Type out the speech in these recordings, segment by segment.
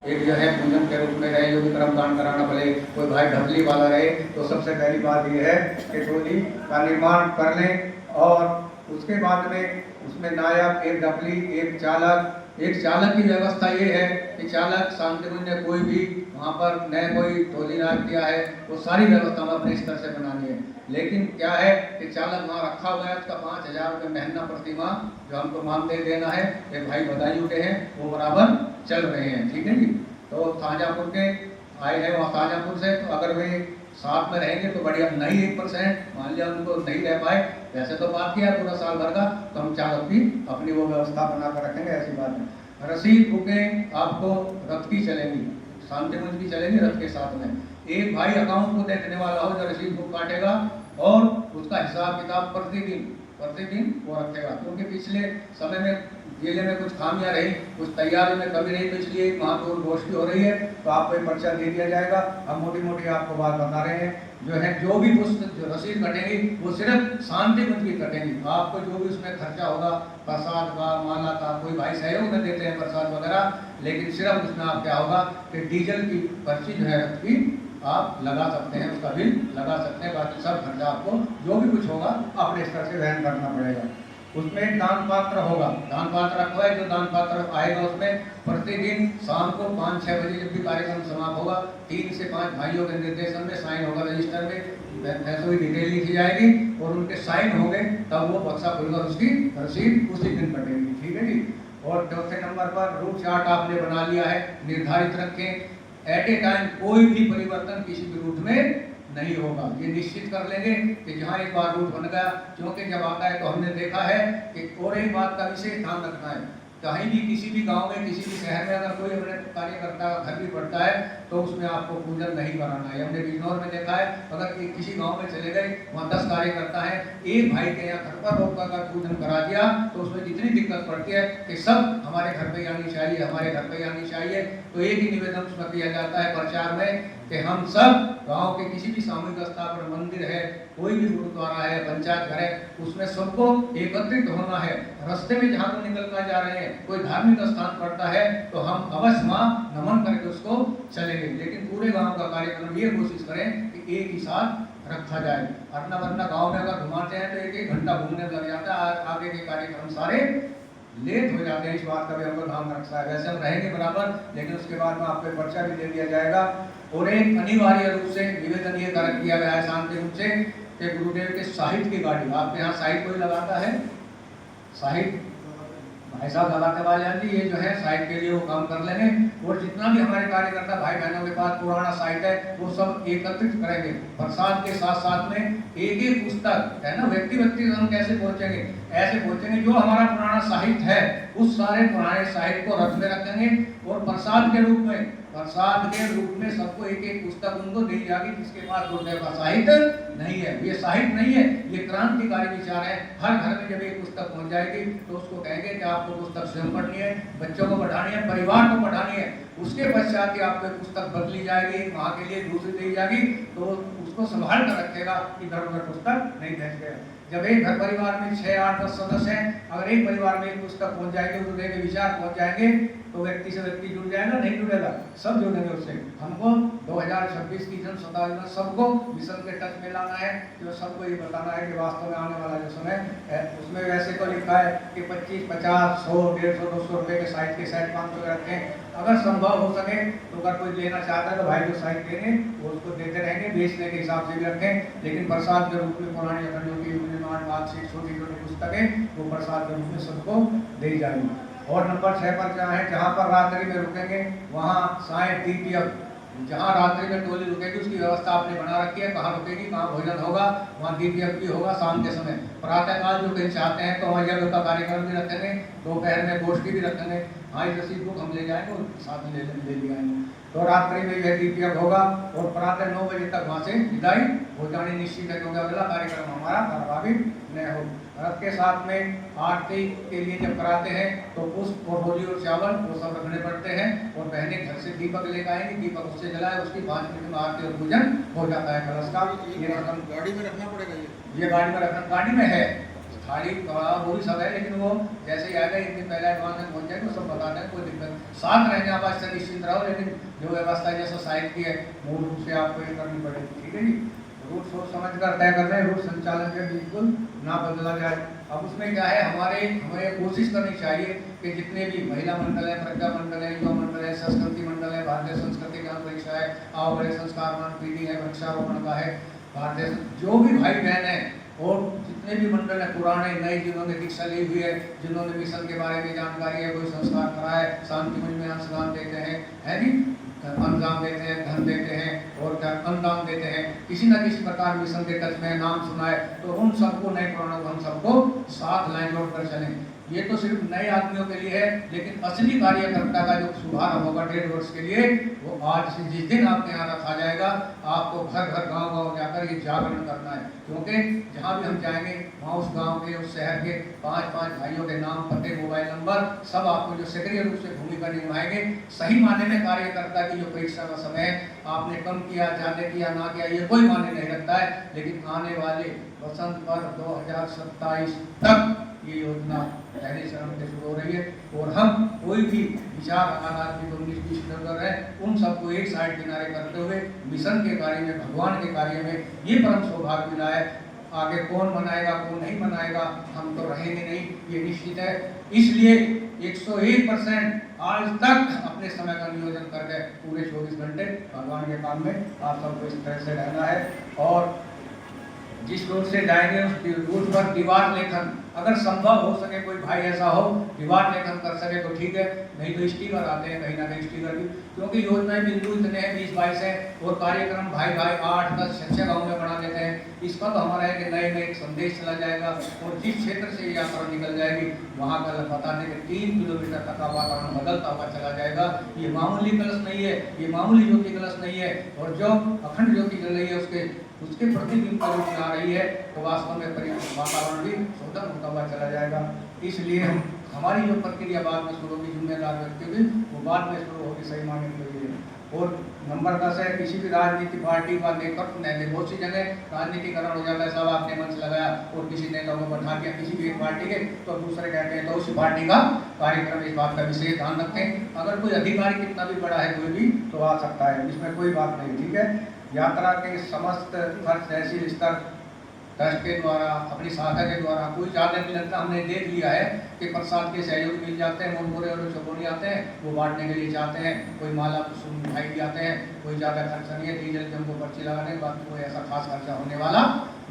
एक जो है पूजन के रूप में रहे, जो भी कर्मकांड कराना, भले कोई भाई ढपली वाला रहे, तो सबसे पहली बात यह है कि टोली का निर्माण कर लें और उसके बाद में उसमें नायक, एक ढपली, एक चालक की व्यवस्था ये है कि चालक शांतिकुंज ने कोई भी वहाँ पर नए कोई टोली नायक किया है, वो सारी व्यवस्था हम अपने स्तर से बनानी है। लेकिन क्या है कि चालक वहाँ रखा हुआ है, उसका 5,000 रुपये महीना प्रति माह जो हमको मानदेय देना है, एक भाई बदायूं के हैं, वो बराबर चल रहे हैं। ठीक है जी। तो शाहजहाँपुर के आए हैं, वहाँ शाहजहाँपुर से, तो अगर वे साथ में रहेंगे तो बढ़िया। नहीं 1% मान लिया उनको नहीं रह पाए, वैसे तो बात किया पूरा साल भर का, तो हम चालक भी अपनी वो व्यवस्था बना कर रखेंगे, ऐसी बात है। रसीद बुकें आपको रथ की चलेंगी, शांतिकुंज की चलेंगी रथ के साथ में। एक भाई अकाउंट को देखने वाला हो जो रसीद बुक काटेगा और उसका हिसाब किताब प्रतिदिन वो रखेगा, क्योंकि पिछले समय में जिले में कुछ खामियां रही, कुछ तैयारी में कमी रही, तो इसलिए महापौर गोष्ठी हो रही है, तो आपको एक पर्चा दे दिया जाएगा। हम मोटी मोटी आपको बात बता रहे हैं। जो है जो भी जो रसीद कटेंगी वो सिर्फ शांतिकुंज की कटेंगी। आपको जो भी उसमें खर्चा होगा, प्रसाद का, माला का, कोई भाई सहयोग में देते हैं प्रसाद वगैरह, लेकिन सिर्फ उसमें आप क्या होगा कि डीजल की पर्ची जो है रथ की आप लगा सकते हैं, उसका बिल लगा सकते हैं, बाकी सब खर्चा आपको जो भी कुछ होगा अपने स्तर से वहन करना पड़ेगा। उसमें दान पात्र होगा, दान पात्र रखा है, जो दान पात्र आएगा उसमें प्रतिदिन शाम को 5-6 बजे जब भी कार्यक्रम समाप्त होगा, 3 से 5 भाइयों के निर्देशन में साइन होगा रजिस्टर में, पैसों की डिटेल लिखी जाएगी और उनके साइन होंगे, तब वो बक्सा खुलकर उसकी रसीद उसी दिन कटेगी। ठीक है जी। और चौथे नंबर पर रूट चार्ट आपने बना लिया है, निर्धारित रखें। एट ए टाइम कोई भी परिवर्तन किसी भी रूट में नहीं होगा, ये निश्चित कर लेंगे कि जहाँ एक बार रूट बन गया, क्योंकि जब आता है तो हमने देखा है कि और एक बात का विशेष ध्यान रखना है, कहीं भी किसी भी गांव में, किसी भी शहर में अगर कोई अपने कार्यकर्ता का घर भी पड़ता है तो उसमें आपको पूजन नहीं कराना है। हमने बिजनौर में देखा है, अगर किसी गांव में चले गए, वहाँ 10 कार्यकर्ता है, एक भाई के यहाँ घर पर रोक कर पूजन करा दिया तो उसमें जितनी दिक्कत पड़ती है कि सब हमारे घर पे आनी चाहिए, हमारे घर पे आनी चाहिए। तो एक ही निवेदन उसमें किया जाता है प्रचार में कि हम सब गांव के किसी भी सामूहिक स्थापना, मंदिर है, कोई भी गुरुद्वारा है, पंचायत घर है, उसमें सबको एकत्रित होना है। रास्ते में जहाँ तो निकल कर जा रहे हैं, कोई धार्मिक स्थान पड़ता है तो हम अवश्य वहाँ नमन करके उसको चलेंगे, लेकिन पूरे गांव का कार्यक्रम ये कोशिश करें कि एक ही साथ रखा जाए। वरना गांव में अगर घुमाते हैं तो 1-1 घंटा घूमने लग जाता है, आगे के कार्यक्रम सारे लेट हो जाते हैं। इस बात का भी हमको ध्यान रखना है। वैसे हम रहेंगे बराबर, लेकिन उसके बाद में आपको पर्चा भी दे दिया जाएगा। और एक अनिवार्य रूप से निवेदन ये कर किया गया है शांतिकुंज से कि गुरुदेव के साहित्य की गाड़ी, आपके यहाँ साहित्य कोई लगाता है? साहित्य भाई साहब लगाते वाले जी, ये जो है साहित्य के लिए वो काम कर लेंगे। और जितना भी हमारे कार्यकर्ता भाई बहनों के पास पुराना साहित्य है वो सब एकत्रित करेंगे। प्रसाद के साथ साथ में एक पुस्तक है ना, व्यक्ति हम कैसे पहुंचेंगे, ऐसे पहुंचेंगे जो हमारा पुराना साहित्य है उस सारे पुराने साहित्य को रथ में रखेंगे और प्रसाद के रूप में सबको एक पुस्तक उनको दी जाएगी जिसके पास गुरुदेव का साहित्य नहीं है। ये साहित्य नहीं है, ये क्रांतिकारी विचार है। हर घर में जब एक पुस्तक पहुंच जाएगी तो उसको कहेंगे कि आपको पुस्तक स्वयं पढ़नी है, बच्चों को पढ़ानी है, परिवार को पढ़ानी है। उसके पश्चात आपको एक पुस्तक बदली जाएगी, वहाँ के लिए दूसरी दी जाएगी, तो उसको संभाल कर रखेगा, इधर उधर पुस्तक नहीं फेंक देगा। जब एक घर परिवार में 6, 8, 10 सदस्य हैं, अगर एक परिवार में एक पुस्तक पहुंच जाएगी, गुरुदेव के विचार पहुंच जाएंगे, तो व्यक्ति से व्यक्ति जुड़ जाएगा, नहीं जुड़ेगा, सब जुड़ेंगे उससे। हमको 2026 की जन शताब्दी में सबको मिशन के टच में लाना है, जो सबको ये बताना है कि वास्तव में आने वाला जो समय है उसमें वैसे तो लिखा है कि 25, 50, 100, 150, 200 रुपये के साइज के सेट 500 रखें। अगर संभव हो सके तो अगर कोई लेना चाहता है तो भाई जो साइज देंगे वो उसको देते रहेंगे, बेचने के हिसाब से भी रखें, लेकिन प्रसाद के रूप में पुरानी अखंडों की निर्माण मार्कशीट, छोटी छोटी पुस्तकें वो प्रसाद के रूप में सबको दी जाएगी। और नंबर 6 पर क्या है, जहाँ पर रात्रि में रुकेंगे वहाँ साय DPF, जहाँ रात्रि में टोली रुकेगी उसकी व्यवस्था आपने बना रखी है, कहाँ रुकेगी, कहाँ भोजन होगा, वहाँ DPF भी होगा। शाम के समय प्रातःकाल जो कहीं चाहते हैं तो वहाँ यज्ञ का कार्यक्रम भी रखेंगे, दोपहर में गोष्ठी भी रखेंगे। हाँ, इस रसीद बुक हम ले जाएंगे और साथ में ले लिया आएंगे। तो रात्रि में यह DPF होगा और प्रातः 9 बजे तक वहाँ से विदाई हो जानी निश्चित है, क्योंकि अगला कार्यक्रम हमारा प्रभावित न हो। रथ के साथ में आरती के लिए जब कराते हैं तो पुष्प और होली और चावल वो सब रखने पड़ते हैं, और बहनें घर से दीपक लेकर आएंगी, दीपक उससे जलाए, उसकी 5 मिनट में आरती और पूजन हो जाता है कलश का। ये रकम गाड़ी में रखना पड़ेगा, ये गाड़ी में रखना, गाड़ी में है थाली वो भी सब है, लेकिन वो जैसे ही आएगा एक दिन पहले एडवांस में पहुँच जाए तो सब बताते हैं, कोई दिक्कत साथ रहने आवाज से निश्चिंत रहो, लेकिन जो व्यवस्था जैसा साइड की है मूल रूप से आपको ये करनी पड़ेगी। ठीक है जी, रूट सोच समझ कर तय कर रहे हैं, रूट संचालन के बिल्कुल ना बदला जाए। अब उसमें क्या है, हमें कोशिश करनी चाहिए कि जितने भी महिला मंडल है, प्रज्ञा मंडल है, युवा मंडल है, संस्कृति मंडल है, भारतीय संस्कृति ज्ञान परीक्षा है, आओ बड़े संस्कार पीढ़ी है, वृक्षारोपण का है, भारतीय जो भी भाई बहन है और जितने भी मंडल है पुराने नए, जिन्होंने दीक्षा ली हुई है, जिन्होंने मिशन के बारे में जानकारी है, कोई संस्कार करा है, शांति मंच में अंशदान देते हैं, है जी, अनुदान देते हैं, धन देते हैं और अनुदान देते हैं, किसी न किसी प्रकार मिशन के टच में नाम सुना है, तो उन सबको नए पुराणों को हम सबको साथ लाइन जोड़ कर चलें। ये तो सिर्फ नए आदमियों के लिए है, लेकिन असली कार्यकर्ता का जो शुभारंभ होगा 1.5 वर्ष के लिए, वो आज से जिस दिन आपके यहाँ रखा जाएगा, आपको घर घर गांव गांव जाकर ये जागरण करना है, क्योंकि जहाँ भी हम जाएंगे वहाँ उस गांव के, उस शहर के 5-5 भाइयों के नाम, पते, मोबाइल नंबर सब आपको जो सक्रिय रूप से भूमिका निभाएंगे। सही मायने में कार्यकर्ता की जो परीक्षा का समय है, आपने कम किया, ज्यादा किया, ना किया, ये कोई मायने नहीं रखता है, लेकिन आने वाले वसंत पर 2027 तक ये योजना पहले चरण से शुरू हो रही है और हम कोई भी विचार आध्यात्मिक 19-20 किलोमीटर है, उन सबको एक साइड किनारे करते हुए मिशन के कार्य में, भगवान के कार्य में ये परम सौभाग्य मिला है। आगे कौन मनाएगा कौन नहीं मनाएगा, हम तो रहेंगे नहीं, ये निश्चित है। इसलिए 101% आज तक अपने समय का नियोजन करके पूरे 24 घंटे भगवान के काम में आप सबको इस तरह से रहना है। और जिस रोड से जाएंगे उस रूट पर दीवार लेखन, अगर संभव हो सके, कोई भाई ऐसा हो दीवार लेखन कर सके तो ठीक है, नहीं तो स्टिकर आते हैं कहीं ना कहीं, स्टिकर भी, क्योंकि योजनाएं बिंदु इतने हैं 20-22 है और कार्यक्रम भाई 8-10 6 गाँव में बना देते हैं। इसका तो हमारा है कि नए नए एक संदेश चला जाएगा और जिस क्षेत्र से यात्रा निकल जाएगी वहाँ का बताने के 3 किलोमीटर तक का वातावरण बदलता हुआ चला जाएगा। ये मामूली कलश नहीं है, ये मामूली ज्योति कलश नहीं है, और जो अखंड ज्योति जल रही है उसके प्रतिबिंब का रूप में आ रही है, तो वास्तव में वातावरण भी सुंदर होता हुआ चला जाएगा। इसलिए हमारी जो प्रक्रिया बाद में शुरू होगी, जिम्मेदार व्यक्ति भी वो बाद में शुरू होगी सही मायने में। और नंबर 10 है, किसी भी राजनीतिक पार्टी का नेतृत्व नहीं। बहुत सी जगह राजनीतिकरण हो जाता है, सब आपने मंच लगाया और किसी नेता को बैठा दिया किसी भी एक पार्टी के, तो दूसरे कहते हैं तो उस पार्टी का कार्यक्रम, इस बात का विशेष ध्यान रखें। अगर कोई अधिकारी कितना भी बड़ा है कोई भी, तो आ सकता है, इसमें कोई बात नहीं। ठीक है, यात्रा के समस्त खर्च तहसील स्तर ट्रस्ट के द्वारा, अपनी शाखा के द्वारा, कोई ज़्यादा नहीं लगता। हमने देख लिया है कि प्रसाद के सहयोग मिल जाते हैं, मुरमुरे और चकोनी आते हैं, वो बांटने के लिए चाहते हैं, कोई माला मिठाई भी आते हैं, कोई ज़्यादा खर्चा नहीं है, डीजल की हमको पर्ची लगाने, बाकी कोई ऐसा खास खर्चा होने वाला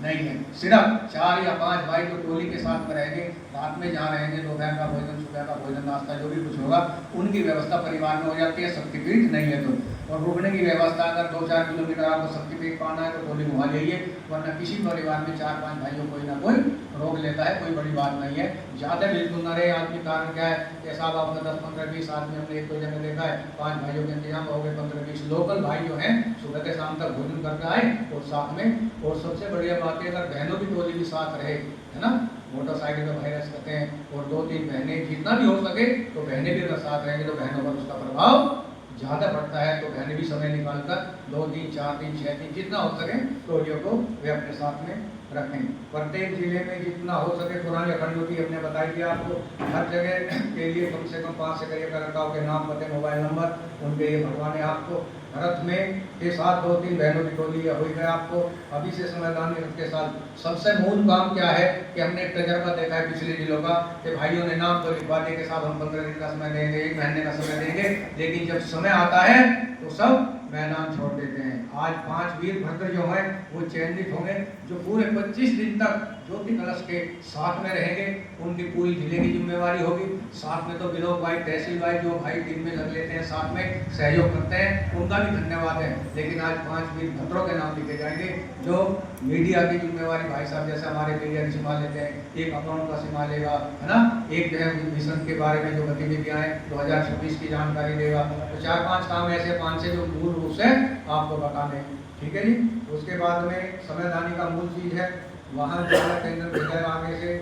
नहीं है। सिर्फ 4 या 5 भाई जो टोली के साथ में रहेंगे, रात में जहाँ रहेंगे, दोपहर का भोजन, सुबह का भोजन, नाश्ता जो भी कुछ होगा उनकी व्यवस्था परिवार में हो जाती है, शक्तिपीठ नहीं है तो। और रुकने की व्यवस्था, अगर 2-4 किलोमीटर आपको शक्तिपीठ पाना है तो टोली घुमा जाइए, वरना किसी परिवार में 4-5 भाइयों कोई ना कोई रोक लेता है, कोई बड़ी बात नहीं है। ज़्यादा बिल्कुल न रहे, आज के कारण क्या है कि साहब आपका 10-15-20 आदमी हमने 1-2 जगह देखा है, 5 भाइयों के इंतजाम हो गए, 15-20 लोकल भाई जो हैं सुबह से शाम तक भोजन करके आए और साथ में। और सबसे बढ़िया बात है, अगर बहनों की टोली भी साथ रहे, है ना, मोटरसाइकिल पर भाई रह सकते हैं, और 2-3 बहनें, जितना भी हो सके तो बहनें भी अगर साथ रहेंगे तो बहनों पर उसका प्रभाव ज़्यादा बढ़ता है। तो बहनें भी समय निकालकर 2 दिन, 4 दिन, 6 दिन जितना हो सके टोलियों को वे अपने साथ में रखें। प्रत्येक जिले में जितना हो सके, पुरानी अखंड ज्योति हमने बताई दिया आपको, हर जगह के लिए कम से कम 5 से कई कार्यकर्ताओं के नाम, पते, मोबाइल नंबर, उनके ये भगवान है आपको। रथ में के साथ 2-3 बहनों की टोली हो गई आपको। अभी से समझदारी रथ के साथ सबसे मूल काम क्या है कि हमने एक तजर्बा देखा है पिछले जिलों का, कि भाइयों ने नाम तो लिखवा दिए कि साहब हम 15 दिन का समय देंगे, 1 महीने का समय देंगे, लेकिन जब समय आता है तो सब मैदान छोड़ देते हैं। आज 5 वीर भद्र जो हैं वो चयनित होंगे, जो पूरे 25 दिन तक ज्योति कलश के साथ में रहेंगे, उनकी पूरी जिले की जिम्मेवारी होगी। साथ में तो ब्लॉक वाइज, तहसील वाइज जो भाई दिन में लग लेते हैं, साथ में सहयोग करते हैं, उनका भी धन्यवाद है। लेकिन आज 5 वीर भद्रों के नाम लिखे जाएंगे, जो मीडिया की जिम्मेवारी भाई साहब जैसे हमारे मीडिया संभाल लेते हैं, एक अकाउंट का संभालेगा, है ना, एक जो है मिशन के बारे में जो गतिविधियाँ हैं 2026 की जानकारी देगा। तो 4-5 काम ऐसे 5 से जो मूल रूप से आपको बता दें। ठीक है जी। उसके बाद में समयदानी का मूल चीज़ है, वाहन चालक केंद्र भेजा है, आगे से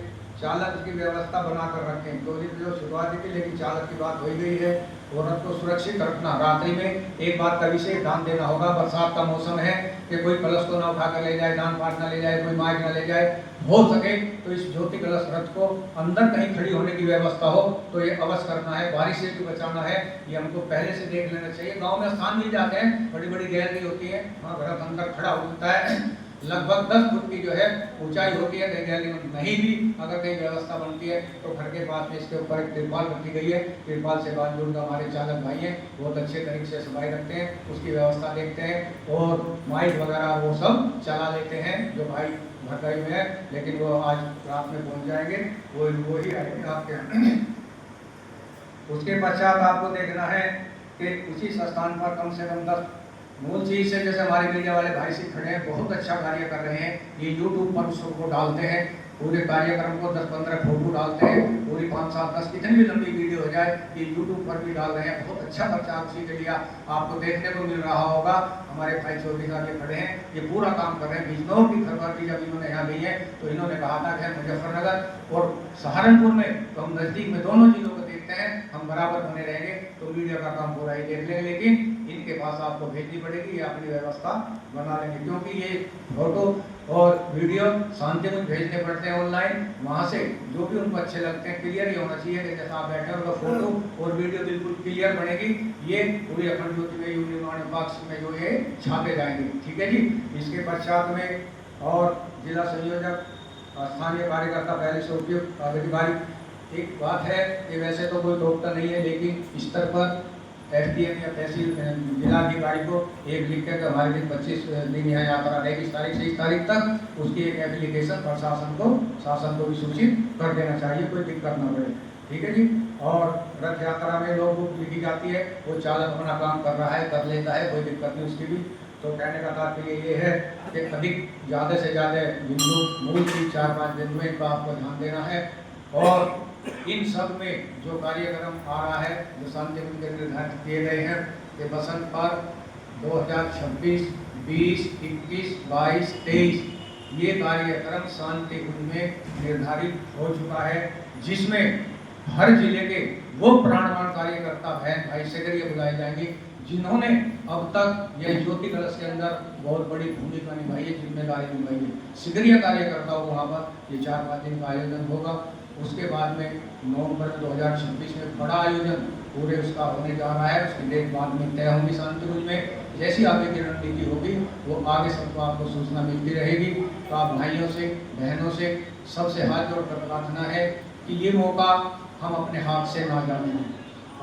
चालक की व्यवस्था बनाकर रखें। तो जो शुरुआत की, लेकिन चालक की बात हो गई है, वो रथ को सुरक्षित रखना। रात्रि में एक बात का विशेष ध्यान देना होगा, बरसात का मौसम है कि कोई कलश को ना उठा कर ले जाए, दान पाठ ना ले जाए, कोई माइक ना ले जाए। हो सके तो इस ज्योति कलश रथ को अंदर कहीं खड़ी होने की व्यवस्था हो तो ये अवश्य करना है। बारिश से भी बचाना है, ये हमको पहले से देख लेना चाहिए। गांव में स्थान मिल जाते हैं, बड़ी बड़ी गैलरी होती है, वहाँ रथ अंदर खड़ा होता है, लगभग 10 फुट की जो है ऊंचाई होती है। गैलरी में नहीं भी अगर कहीं व्यवस्था बनती है तो घर के पास में इसके ऊपर एक तिरपाल रखी गई है। तिरपाल से बात जोड़ हमारे चालक भाई हैं, बहुत अच्छे तरीके से सफाई रखते हैं, उसकी व्यवस्था देखते हैं और माइक वगैरह वो सब चला लेते हैं। जो भाई भटकाई में है, लेकिन वो आज रात में पहुंच जाएंगे, वो ही आएंगे आपके यहाँ। उसके पश्चात आपको देखना है कि उसी स्थान पर कम से कम 10 मूल चीज से, जैसे हमारे मीडिया वाले भाई से खड़े हैं, बहुत अच्छा कार्य कर रहे हैं। ये यूट्यूब पर उसको डालते हैं, पूरे कार्यक्रम को 10-15 फोटो डालते हैं, पूरी 5-7-10 कितनी भी लंबी वीडियो हो जाए ये यूट्यूब पर भी डाल रहे हैं। बहुत अच्छा प्रचार उसी के लिए आपको देखने को मिल रहा होगा। हमारे भाई चौधरी साहब ये खड़े हैं, ये पूरा काम कर रहे हैं। बिजनौर की खबर भी जब इन्होंने यहाँ ली है तो इन्होंने कहा था कि मुजफ्फरनगर और सहारनपुर में तो हम नजदीक में दोनों जिलों को देखते हैं, हम बराबर बने रहेंगे तो मीडिया का काम पूरा ही देख लेंगे। लेकिन इनके पास आपको भेजनी पड़ेगी, ये अपनी व्यवस्था बना लेंगे, क्योंकि ये फोटो और वीडियो शांतिपूर्ण भेजने पड़ते हैं ऑनलाइन। वहाँ से जो भी उनको अच्छे लगते हैं, क्लियर ही होना चाहिए कि जैसा आप बैठे हो तो फोटो और वीडियो बिल्कुल क्लियर बनेगी। ये पूरी अखंड ज्योति में यूनियन बॉक्स में जो ये छापे जाएंगे, ठीक है जी। इसके पश्चात में और जिला संयोजक स्थानीय कार्यकर्ता पहले से उपयुक्त अधिकारी। एक बात है कि वैसे तो कोई टोकता नहीं है, लेकिन स्तर पर एसडीएम या तहसील जिलाधिकारी को एक लिख कर हमारे दिन 25 दिन यहाँ यात्रा रहेगी, इस तारीख से इस तारीख तक, उसकी एक एप्लीकेशन शासन को भी सूचित कर देना चाहिए, कोई दिक्कत ना पड़े, ठीक है जी। और रथ यात्रा में लोग बुक लिखी जाती है, वो चालक अपना काम कर रहा है, कर लेता है, कोई दिक्कत नहीं उसकी भी। तो कहने का तात्पर्य ये है कि अधिक ज़्यादा से ज़्यादा बिंदु मूल की 4-5 बिंदु में इनका आपको ध्यान देना है। और इन सब में जो कार्यक्रम आ रहा है, जो शांतिपूर्ण के निर्धारित किए गए हैं कि बसंत पर 2026, 20, 21, 22, 23 ये कार्यक्रम शांतिपूर्ण में निर्धारित हो चुका है, जिसमें हर जिले के वो प्राणवान कार्यकर्ता बहन भाई सेक्रेटरी बुलाए जाएंगे जिन्होंने अब तक यह ज्योति कलश के अंदर बहुत बड़ी भूमिका निभाई है, जिम्मेदारी निभाई है। सक्रिय कार्यकर्ताओं वहाँ पर ये 4-5 दिन का आयोजन होगा। उसके बाद में नवंबर 2026 में बड़ा आयोजन पूरे उसका होने जा रहा है, उसकी डेट बाद में तय होगी शांतिपूर्ण में। जैसी आगे की रणनीति होगी वो आगे सबको आपको सूचना मिलती रहेगी। तो आप भाइयों से बहनों से सबसे हाथ जोड़कर प्रार्थना है कि ये मौका हम अपने हाथ से ना जाने।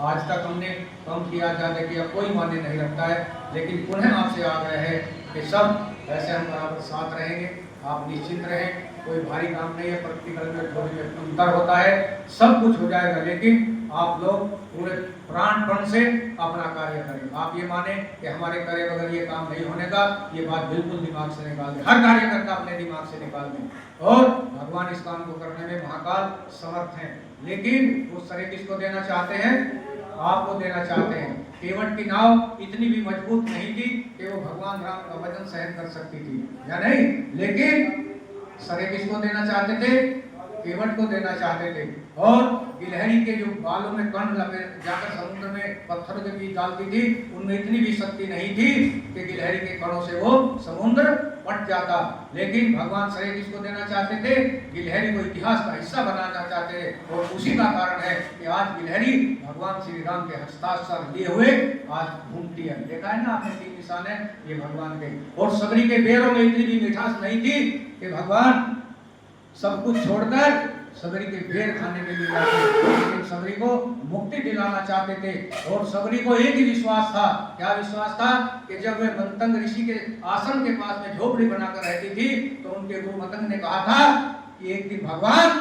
आज तक हमने कम किया, ज़्यादा किया, कोई मान्य नहीं रखता है, लेकिन पुनः आपसे आग्रह है कि सब ऐसे हम बराबर साथ रहेंगे। आप निश्चिंत रहें, कोई भारी काम नहीं है, प्रैक्टिकल में थोड़ी अंतर होता है, सब कुछ हो जाएगा, लेकिन आप लोग पूरे प्राणपण से अपना कार्य करें। आप ये माने कि हमारे करे बगैर ये काम नहीं होने का, ये बात बिल्कुल दिमाग से निकाल दें, हर कार्यकर्ता अपने दिमाग से निकाल दें। और भगवान इस काम को करने में महाकाल समर्थ हैं, लेकिन वो शरीर किसको देना चाहते हैं? आपको देना चाहते हैं। केवट की नाव इतनी भी मजबूत नहीं थी कि वो भगवान राम का वजन सहन कर सकती थी, या नहीं? लेकिन सरे किसको देना चाहते थे? केवट को देना चाहते थे। और गिलहरी के जो बालों में कण लपेट जाकर समुद्र में पत्थरों के बीच डालती थी, उनमें इतनी भी शक्ति नहीं थी कि गिलहरी के कणों से वो समुद्र पट जाता। लेकिन भगवान सरे किसको देना चाहते थे? गिलहरी को इतिहास का हिस्सा बनाना चाहते थे। और उसी का कारण है कि आज गिलहरी भगवान श्री राम के हस्ताक्षर लिए हुए आज घूमती है। देखा है ना आपने, 3 निशान है ये भगवान के। और सबरी के पैरों में इतनी भी मिठास नहीं थी कि भगवान सब कुछ छोड़कर सबरी के बेर खाने के लिए आते, लेकिन सबरी को मुक्ति दिलाना चाहते थे। और सबरी को एक ही विश्वास था, क्या विश्वास था? कि जब वे मंतंग ऋषि के आश्रम के पास में झोपड़ी बनाकर रहती थी तो उनके गुरु मंतंग ने कहा था कि एक दिन भगवान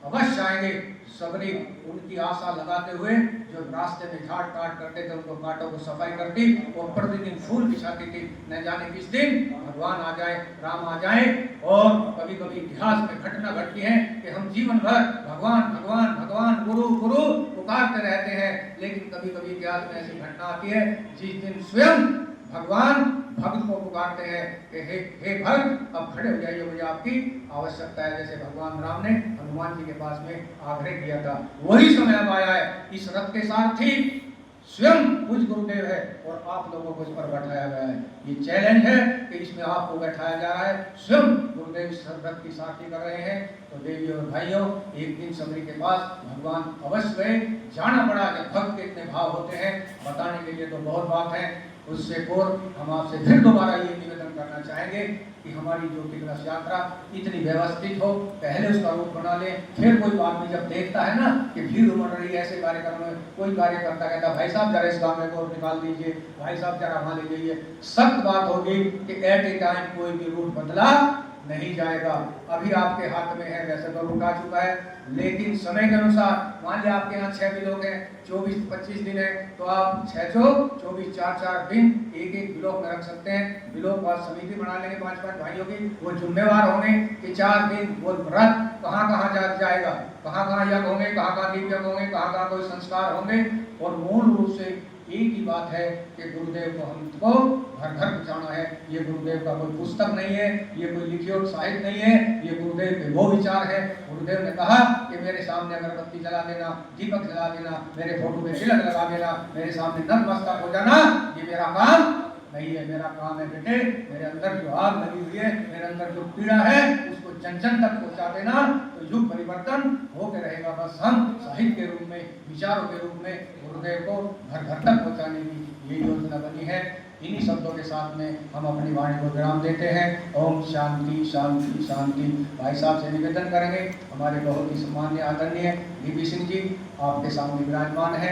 अवश्य आएंगे। सबरी उनकी आशा लगाते हुए जो रास्ते में झाड़ काट करते थे, उनको कांटों को सफाई करती और प्रतिदिन फूल बिछाती थी। न जाने किस दिन भगवान आ जाए, राम आ जाए। और कभी कभी इतिहास में घटना घटती है कि हम जीवन भर भगवान भगवान भगवान गुरु गुरु पुकारते रहते हैं, लेकिन कभी कभी इतिहास में ऐसी घटना आती है जिस दिन स्वयं भगवान भक्त को पुकारते हैं कि हे भक्त, अब खड़े हो जाइए, मुझे आपकी आवश्यकता है। जैसे भगवान राम ने हनुमान जी के पास में आग्रह किया था, वही समय अब आया है। इस रथ के सारथी स्वयं पूज्य गुरुदेव है और आप लोगों को इस पर बैठाया गया है। ये चैलेंज है कि इसमें आपको बैठाया जा रहा है। स्वयं गुरुदेव सरबत की साथी कर रहे हैं। तो देवियों और भाइयों, एक दिन सबरी के पास भगवान अवश्य गए, जाना पड़ा कि भक्त के इतने भाव होते हैं, बताने के लिए तो बहुत बात है। उससे पूर्व हम आपसे फिर दोबारा ये निवेदन करना चाहेंगे कि हमारी ज्योति कलश यात्रा इतनी व्यवस्थित हो, पहले उसका रूप बना ले। फिर कोई आदमी जब देखता है ना कि भीड़ उमड़ रही है ऐसे कार्यक्रम में, कोई कार्यकर्ता कहता भाई साहब जरा इस गाँव को निकाल दीजिए, भाई साहब जरा वहां ले जाइए, सख्त बात होगी कि एट ए टाइम कोई भी रूट बदला नहीं जाएगा। अभी आपके हाथ में है, वैसे तो रुका चुका है, लेकिन समय के अनुसार मान लिया आपके यहाँ 6 ब्लॉक है, 24-25 दिन है, तो आप 6-24 4-4 दिन एक ब्लॉक में रख सकते हैं। ब्लॉक और समिति बना लेंगे 5-5 भाइयों की, वो जिम्मेवार होंगे कि 4 दिन वो व्रत कहाँ जाएगा, कहाँ यज्ञ होंगे, कहाँ दीप यज्ञ होंगे, कहाँ कोई संस्कार होंगे। और मूल रूप से एक ही बात है कि गुरुदेव को हमको घर घर पहुंचाना है। ये गुरुदेव का कोई पुस्तक नहीं है, ये कोई लिखित साहित्य नहीं है, ये गुरुदेव के वो विचार है। गुरुदेव ने कहा कि मेरे सामने अगरबत्ती जला देना, दीपक जला देना, मेरे फोटो पे तिलक लगा देना, मेरे सामने नतमस्तक हो जाना, ये मेरा काम नहीं है। मेरा काम है बेटे, मेरे अंदर जो आग लगी हुई है, मेरे अंदर जो पीड़ा है, उसको जन जन तक पहुंचा देना, तो युग परिवर्तन होकर रहेगा। बस हम साहित्य के रूप में, विचारों के रूप में गुरुदेव को घर घर तक पहुंचाने की ये योजना बनी है। इन्हीं शब्दों के साथ में हम अपनी वाणी को विराम देते हैं। ओम शांति शांति शांति। भाई साहब से निवेदन करेंगे, हमारे बहुत ही सम्माननीय आदरणीय वीपी सिंह जी आपके सामने विराजमान है।